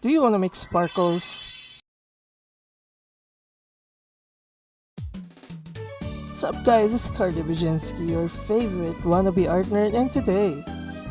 Do you want to make sparkles? What's up guys, it's Kardibajinsky, your favorite wannabe art nerd, and today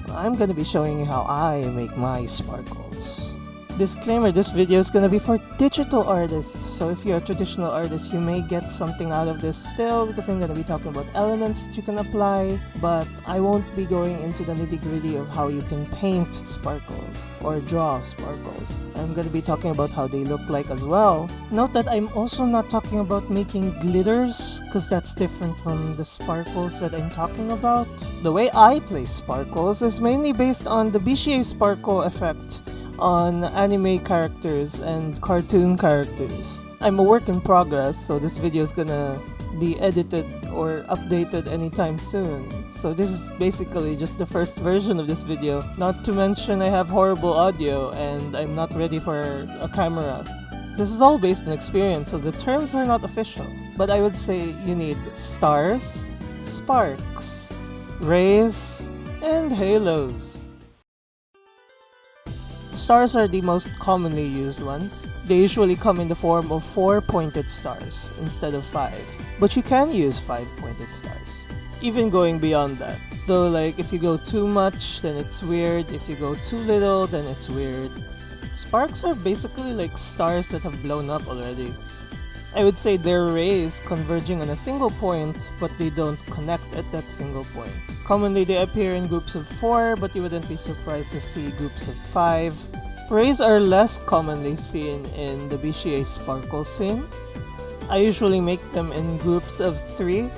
I'm gonna be showing you how I make my sparkles. Disclaimer, this video is gonna be for digital artists, so if you're a traditional artist you may get something out of this still, because I'm gonna be talking about elements that you can apply, but I won't be going into the nitty-gritty of how you can paint sparkles or draw sparkles. I'm gonna be talking about how they look like as well. Note that I'm also not talking about making glitters, because that's different from the sparkles that I'm talking about. The way I place sparkles is mainly based on the BAHAHAHA sparkle effect on anime characters and cartoon characters. I'm a work in progress, so this video is gonna be edited or updated anytime soon. So this is basically just the first version of this video. Not to mention I have horrible audio and I'm not ready for a camera. This is all based on experience, so the terms are not official. But I would say you need stars, sparks, rays, and halos. Stars are the most commonly used ones. They usually come in the form of 4 pointed stars instead of 5. But you can use 5 pointed stars. Even going beyond that. Though like if you go too much then it's weird, if you go too little then it's weird. Sparks are basically like stars that have blown up already. I would say they're rays converging on a single point, but they don't connect at that single point. Commonly they appear in groups of 4, but you wouldn't be surprised to see groups of 5. Rays are less commonly seen in the BAHAHAHA sparkle scene. I usually make them in groups of 3,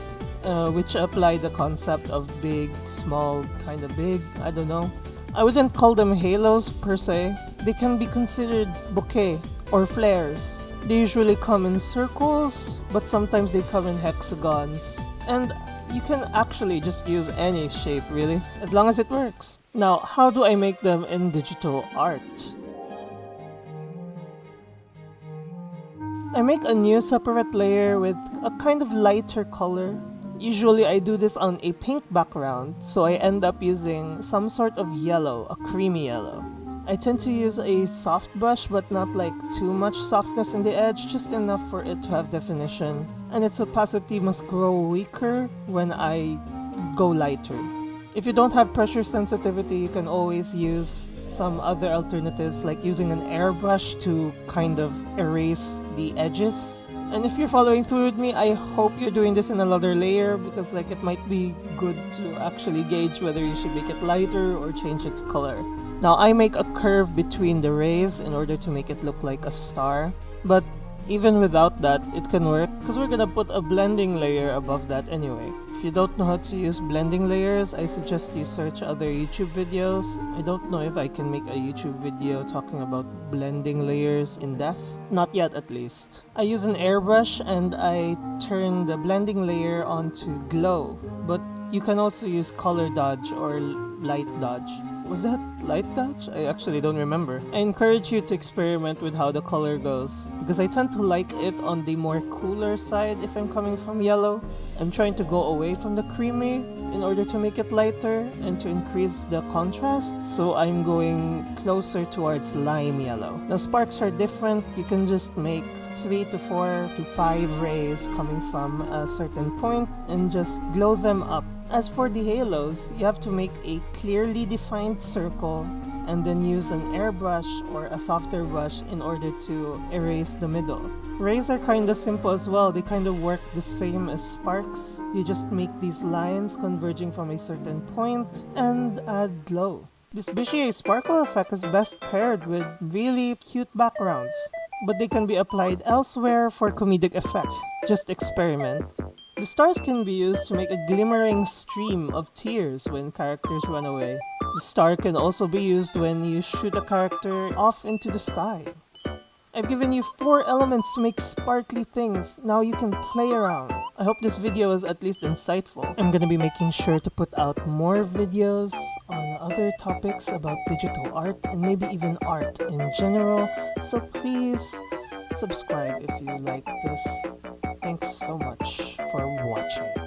which apply the concept of big, small, kinda big, I don't know. I wouldn't call them halos per se. They can be considered bouquet or flares. They usually come in circles, but sometimes they come in hexagons. And you can actually just use any shape really, as long as it works. Now, how do I make them in digital art? I make a new separate layer with a kind of lighter color. Usually I do this on a pink background, so I end up using some sort of yellow, a creamy yellow. I tend to use a soft brush, but not like too much softness in the edge, just enough for it to have definition. And its opacity must grow weaker when I go lighter. If you don't have pressure sensitivity, you can always use some other alternatives like using an airbrush to kind of erase the edges. And if you're following through with me, I hope you're doing this in another layer, because like it might be good to actually gauge whether you should make it lighter or change its color. Now I make a curve between the rays in order to make it look like a star, but even without that it can work, because we're gonna put a blending layer above that anyway. If you don't know how to use blending layers, I suggest you search other YouTube videos. I don't know if I can make a YouTube video talking about blending layers in depth. Not yet at least. I use an airbrush and I turn the blending layer onto glow, but you can also use color dodge or light dodge. Was that light dodge? I actually don't remember. I encourage you to experiment with how the color goes, because I tend to like it on the more cooler side if I'm coming from yellow. I'm trying to go away from the creamy in order to make it lighter and to increase the contrast, so I'm going closer towards lime yellow. Now sparks are different. You can just make 3 to 4 to 5 rays coming from a certain point and just glow them up. As for the halos, you have to make a clearly defined circle and then use an airbrush or a softer brush in order to erase the middle. Rays are kinda simple as well. They kind of work the same as sparks. You just make these lines converging from a certain point and add glow. This BAHAHAHA sparkle effect is best paired with really cute backgrounds, but they can be applied elsewhere for comedic effect. Just experiment. The stars can be used to make a glimmering stream of tears when characters run away. The star can also be used when you shoot a character off into the sky. I've given you 4 elements to make sparkly things. Now you can play around. I hope this video was at least insightful. I'm gonna be making sure to put out more videos on other topics about digital art and maybe even art in general. So please subscribe if you like this. Thanks so much for watching.